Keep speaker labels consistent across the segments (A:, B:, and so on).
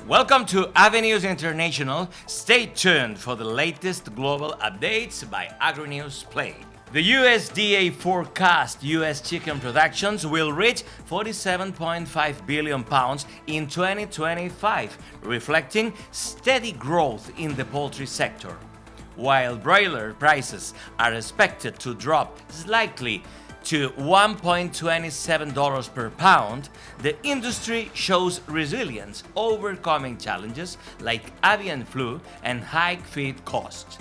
A: Welcome to AviNews International. Stay tuned for the latest global updates by AgriNews Play. The USDA forecast U.S. chicken productions will reach 47.5 billion pounds in 2025, reflecting steady growth in the poultry sector. While broiler prices are expected to drop slightly to $1.27 per pound, the industry shows resilience, overcoming challenges like avian flu and high feed costs.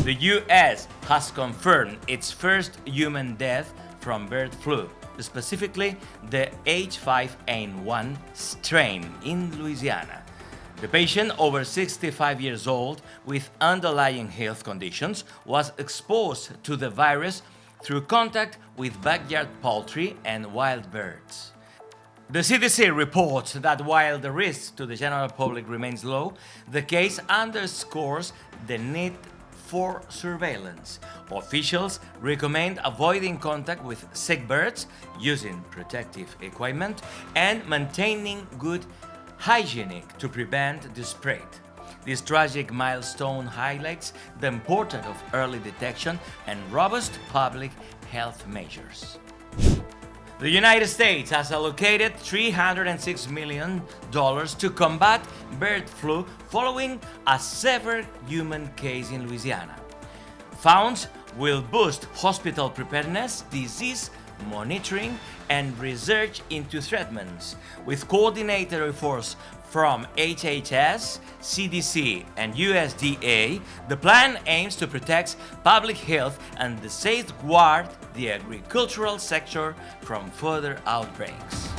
A: The US has confirmed its first human death from bird flu, specifically the H5N1 strain in Louisiana. The patient, over 65 years old with underlying health conditions, was exposed to the virus through contact with backyard poultry and wild birds. The CDC reports that while the risk to the general public remains low, the case underscores the need for surveillance. Officials recommend avoiding contact with sick birds, using protective equipment, and maintaining good hygiene to prevent the spread. This tragic milestone highlights the importance of early detection and robust public health measures. The United States has allocated $306 million to combat bird flu following a severe human case in Louisiana. Funds will boost hospital preparedness, disease monitoring, and research into treatments. With coordinated efforts from HHS, CDC, and USDA, the plan aims to protect public health and safeguard the agricultural sector from further outbreaks.